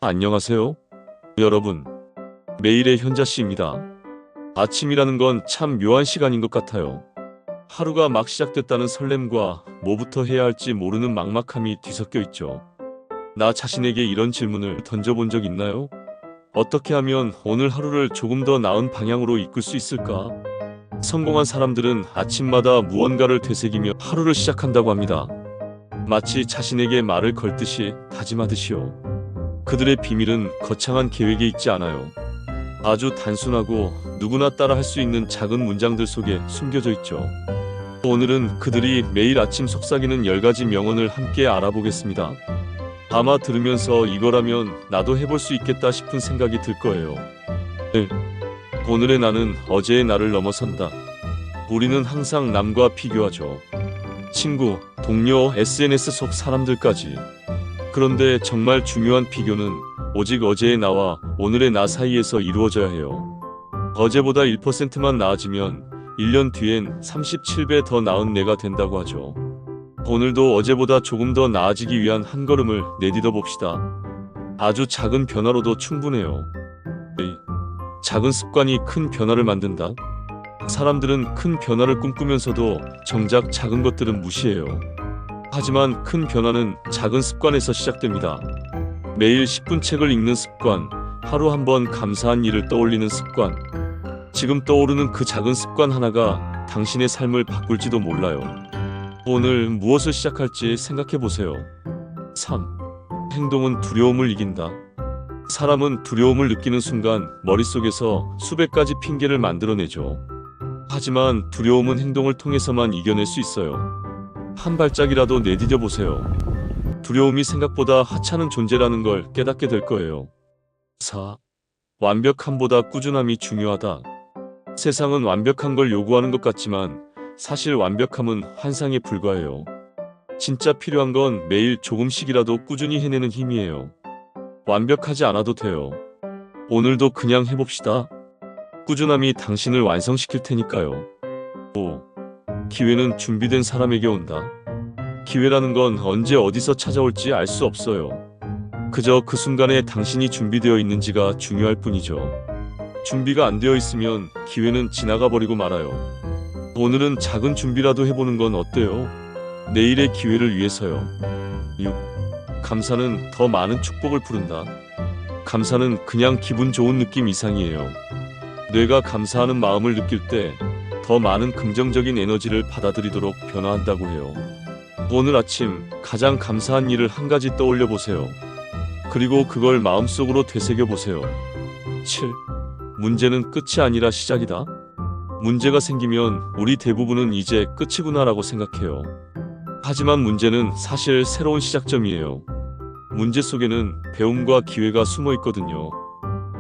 안녕하세요, 여러분. 매일의 현자씨입니다. 아침이라는 건 참 묘한 시간인 것 같아요. 하루가 막 시작됐다는 설렘과 뭐부터 해야 할지 모르는 막막함이 뒤섞여 있죠. 나 자신에게 이런 질문을 던져본 적 있나요? 어떻게 하면 오늘 하루를 조금 더 나은 방향으로 이끌 수 있을까? 성공한 사람들은 아침마다 무언가를 되새기며 하루를 시작한다고 합니다. 마치 자신에게 말을 걸듯이 다짐하듯이요. 그들의 비밀은 거창한 계획에 있지 않아요. 아주 단순하고 누구나 따라 할 수 있는 작은 문장들 속에 숨겨져 있죠. 오늘은 그들이 매일 아침 속삭이는 10가지 명언을 함께 알아보겠습니다. 아마 들으면서 이거라면 나도 해볼 수 있겠다 싶은 생각이 들 거예요. 1. 오늘의 나는 어제의 나를 넘어선다. 우리는 항상 남과 비교하죠. 친구, 동료, SNS 속 사람들까지. 그런데 정말 중요한 비교는 오직 어제의 나와 오늘의 나 사이에서 이루어져야 해요. 어제보다 1%만 나아지면 1년 뒤엔 37배 더 나은 내가 된다고 하죠. 오늘도 어제보다 조금 더 나아지기 위한 한 걸음을 내딛어 봅시다. 아주 작은 변화로도 충분해요. 작은 습관이 큰 변화를 만든다. 사람들은 큰 변화를 꿈꾸면서도 정작 작은 것들은 무시해요. 하지만 큰 변화는 작은 습관에서 시작됩니다. 매일 10분 책을 읽는 습관, 하루 한 번 감사한 일을 떠올리는 습관. 지금 떠오르는 그 작은 습관 하나가 당신의 삶을 바꿀지도 몰라요. 오늘 무엇을 시작할지 생각해 보세요. 3. 행동은 두려움을 이긴다. 사람은 두려움을 느끼는 순간 머릿속에서 수백 가지 핑계를 만들어내죠. 하지만 두려움은 행동을 통해서만 이겨낼 수 있어요. 한 발짝이라도 내디뎌 보세요. 두려움이 생각보다 하찮은 존재라는 걸 깨닫게 될 거예요. 4. 완벽함보다 꾸준함이 중요하다. 세상은 완벽한 걸 요구하는 것 같지만 사실 완벽함은 환상에 불과해요. 진짜 필요한 건 매일 조금씩이라도 꾸준히 해내는 힘이에요. 완벽하지 않아도 돼요. 오늘도 그냥 해봅시다. 꾸준함이 당신을 완성시킬 테니까요. 5. 기회는 준비된 사람에게 온다. 기회라는 건 언제 어디서 찾아올지 알 수 없어요. 그저 그 순간에 당신이 준비되어 있는지가 중요할 뿐이죠. 준비가 안 되어 있으면 기회는 지나가 버리고 말아요. 오늘은 작은 준비라도 해보는 건 어때요? 내일의 기회를 위해서요. 6. 감사는 더 많은 축복을 부른다. 감사는 그냥 기분 좋은 느낌 이상이에요. 뇌가 감사하는 마음을 느낄 때 더 많은 긍정적인 에너지를 받아들이도록 변화한다고 해요. 오늘 아침 가장 감사한 일을 한 가지 떠올려 보세요. 그리고 그걸 마음속으로 되새겨 보세요. 7. 문제는 끝이 아니라 시작이다. 문제가 생기면 우리 대부분은 이제 끝이구나라고 생각해요. 하지만 문제는 사실 새로운 시작점이에요. 문제 속에는 배움과 기회가 숨어 있거든요.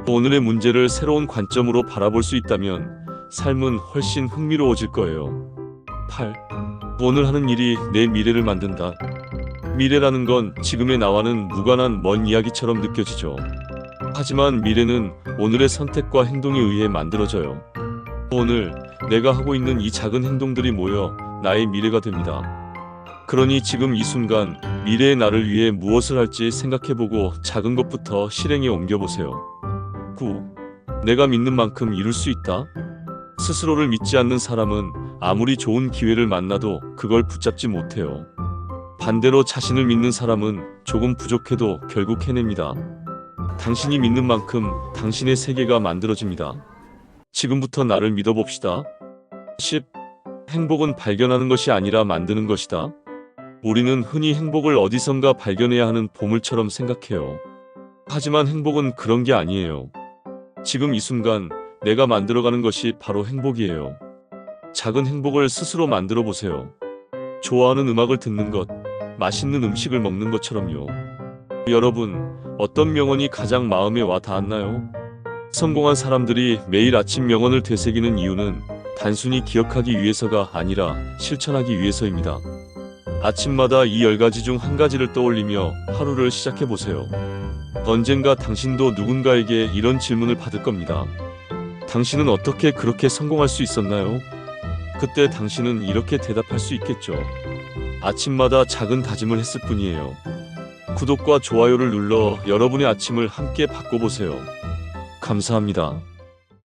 오늘의 문제를 새로운 관점으로 바라볼 수 있다면 삶은 훨씬 흥미로워질 거예요. 8. 오늘 하는 일이 내 미래를 만든다. 미래라는 건 지금의 나와는 무관한 먼 이야기처럼 느껴지죠. 하지만 미래는 오늘의 선택과 행동에 의해 만들어져요. 오늘 내가 하고 있는 이 작은 행동들이 모여 나의 미래가 됩니다. 그러니 지금 이 순간 미래의 나를 위해 무엇을 할지 생각해보고 작은 것부터 실행에 옮겨보세요. 9. 내가 믿는 만큼 이룰 수 있다. 스스로를 믿지 않는 사람은 아무리 좋은 기회를 만나도 그걸 붙잡지 못해요. 반대로 자신을 믿는 사람은 조금 부족해도 결국 해냅니다. 당신이 믿는 만큼 당신의 세계가 만들어집니다. 지금부터 나를 믿어봅시다. 10. 행복은 발견하는 것이 아니라 만드는 것이다. 우리는 흔히 행복을 어디선가 발견해야 하는 보물처럼 생각해요. 하지만 행복은 그런 게 아니에요. 지금 이 순간 내가 만들어가는 것이 바로 행복이에요. 작은 행복을 스스로 만들어 보세요. 좋아하는 음악을 듣는 것, 맛있는 음식을 먹는 것처럼요. 여러분, 어떤 명언이 가장 마음에 와 닿았나요? 성공한 사람들이 매일 아침 명언을 되새기는 이유는 단순히 기억하기 위해서가 아니라 실천하기 위해서입니다. 아침마다 이 10가지 중 한 가지를 떠올리며 하루를 시작해보세요. 언젠가 당신도 누군가에게 이런 질문을 받을 겁니다. 당신은 어떻게 그렇게 성공할 수 있었나요? 그때 당신은 이렇게 대답할 수 있겠죠. 아침마다 작은 다짐을 했을 뿐이에요. 구독과 좋아요를 눌러 여러분의 아침을 함께 바꿔보세요. 감사합니다.